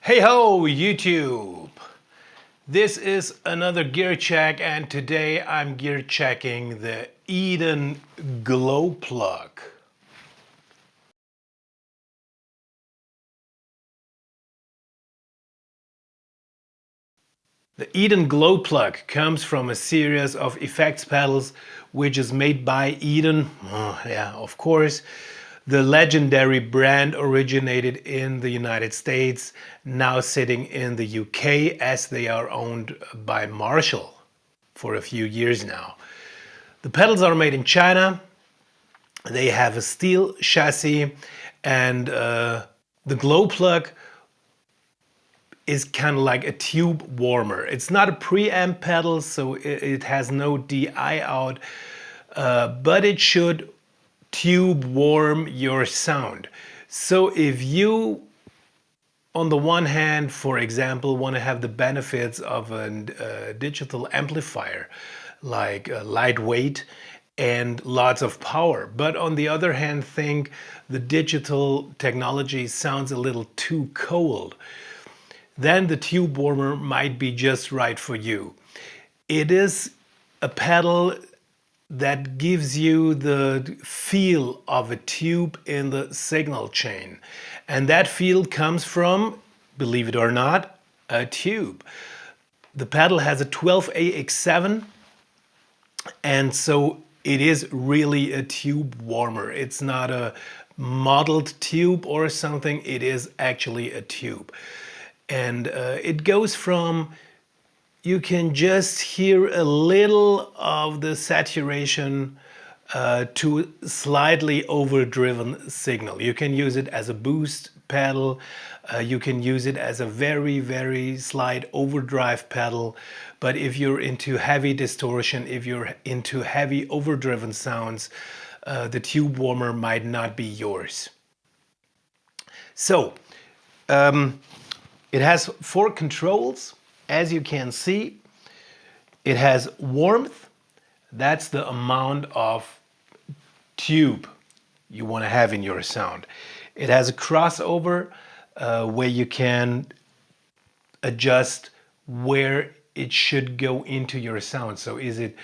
Hey ho, YouTube! This is another gear check, and today I'm gear checking the Eden Glowplug. The Eden Glowplug comes from a series of effects pedals which is made by Eden. Oh, yeah, of course. The legendary brand originated in the United States, now sitting in the UK as they are owned by Marshall for a few years now. The pedals are made in China. They have a steel chassis, and the Glowplug is kind of like a tube warmer. It's not a preamp pedal, so it has no DI out, but it should tube warm your sound. So if you, on the one hand, for example, want to have the benefits of a digital amplifier, like lightweight and lots of power, but on the other hand think the digital technology sounds a little too cold, then the tube warmer might be just right for you. It is a pedal that gives you the feel of a tube in the signal chain. And that feel comes from, believe it or not, a tube. The pedal has a 12AX7, and so it is really a tube warmer. It's not a modeled tube or something, it is actually a tube. And it goes from, you can just hear a little of the saturation to slightly overdriven signal. You can use it as a boost pedal. You can use it as a very, very slight overdrive pedal. But if you're into heavy distortion, if you're into heavy overdriven sounds, the tube warmer might not be yours. So, it has 4 controls. As you can see, it has warmth. That's the amount of tube you want to have in your sound. It has a crossover where you can adjust where it should go into your sound. So is it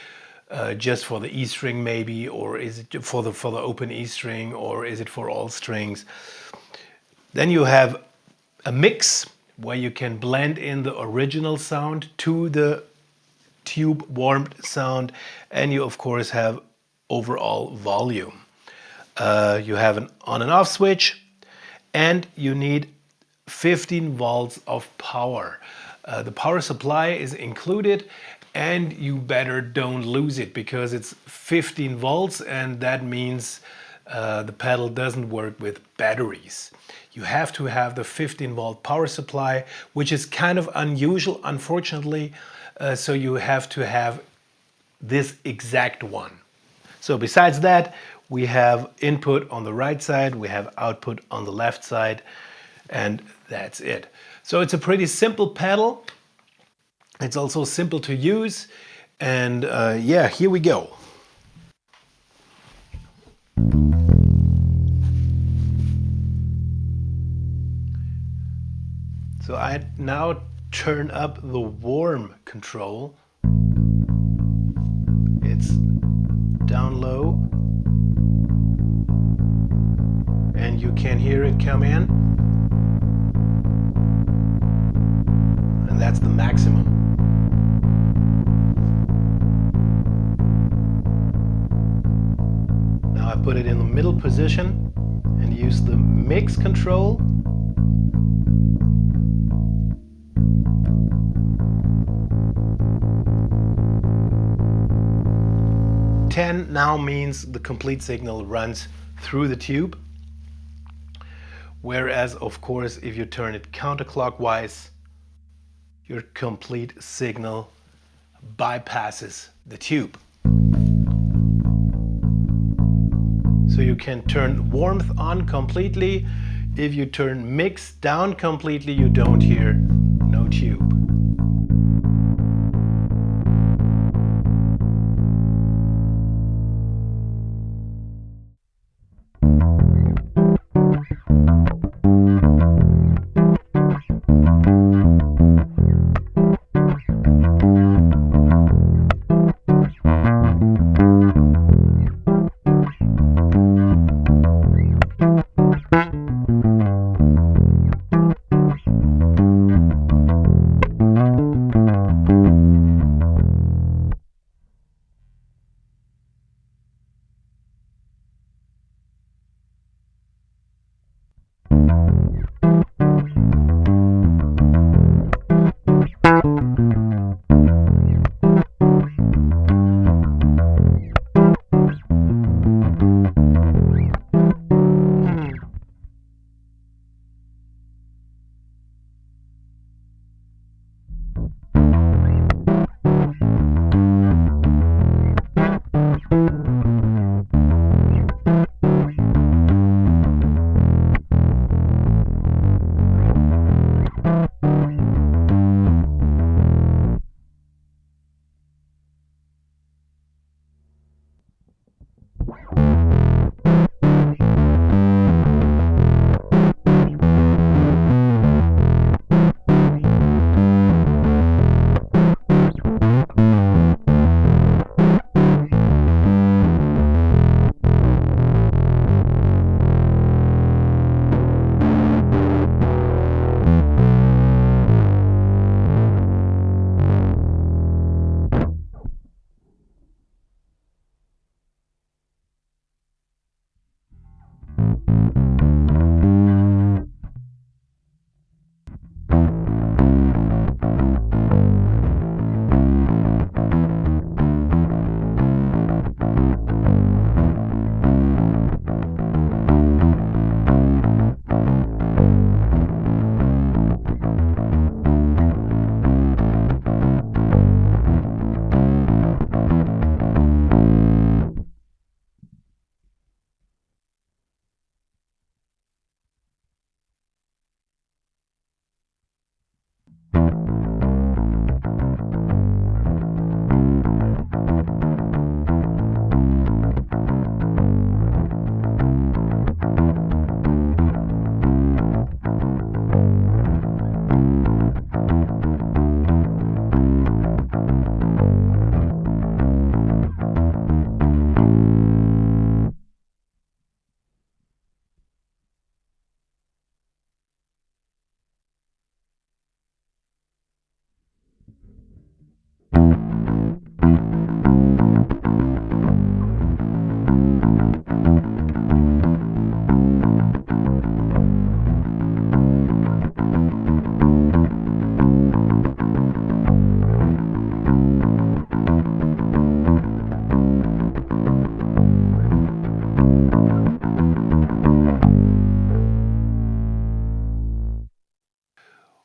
just for the E string maybe, or is it for the open E string, or is it for all strings? Then you have a mix where you can blend in the original sound to the tube warmed sound, and you of course have overall volume. You have an on and off switch, and you need 15 volts of power. The power supply is included, and you better don't lose it because it's 15 volts, and that means the pedal doesn't work with batteries. You have to have the 15 volt power supply, which is kind of unusual, unfortunately. So you have to have this exact one. So besides that, we have input on the right side, we have output on the left side, and that's it. So it's a pretty simple pedal. It's also simple to use. And yeah, here we go. So I now turn up the warm control. It's down low, and you can hear it come in, and that's the maximum. Now I put it in the middle position and use the mix control. 10 now means the complete signal runs through the tube, whereas of course if you turn it counterclockwise, your complete signal bypasses the tube. So you can turn warmth on completely. If you turn mix down completely, you don't hear no tube.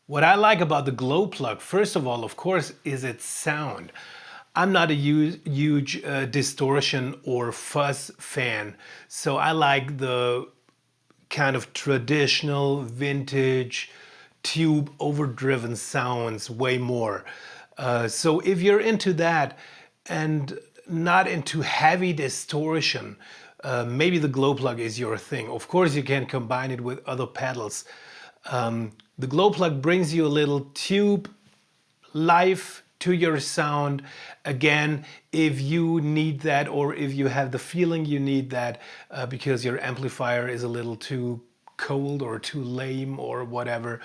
What I like about the Glowplug, first of all, of course, is its sound. I'm not a huge distortion or fuzz fan, so I like the kind of traditional vintage tube overdriven sounds way more. So if you're into that and not into heavy distortion, maybe the Glowplug is your thing. Of course, you can combine it with other pedals. The Glowplug brings you a little tube life to your sound. Again, if you need that, or if you have the feeling you need that because your amplifier is a little too cold or too lame or whatever,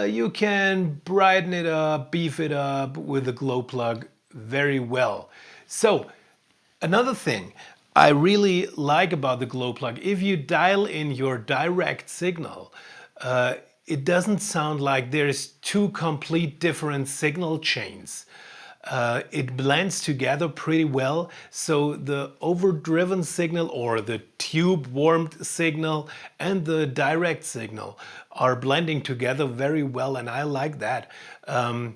you can brighten it up, beef it up with the Glowplug very well. So another thing I really like about the Glowplug, if you dial in your direct signal, it doesn't sound like there's two complete different signal chains. It blends together pretty well, so the overdriven signal or the tube warmed signal and the direct signal are blending together very well, and I like that.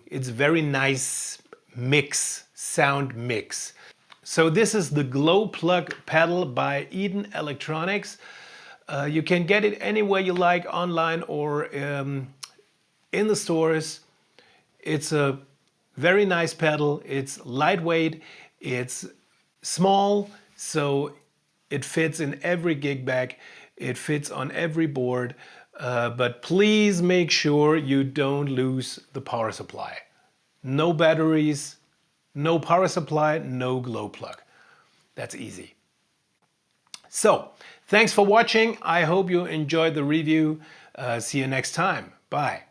It's very nice mix, sound mix. So this is the Glowplug pedal by Eden Electronics. You can get it anywhere you like, online or in the stores. It's a very nice pedal. It's lightweight, it's small, so it fits in every gig bag. It fits on every board, but please make sure you don't lose the power supply. No batteries, no power supply, no Glowplug. That's easy. So, thanks for watching. I hope you enjoyed the review. See you next time. Bye.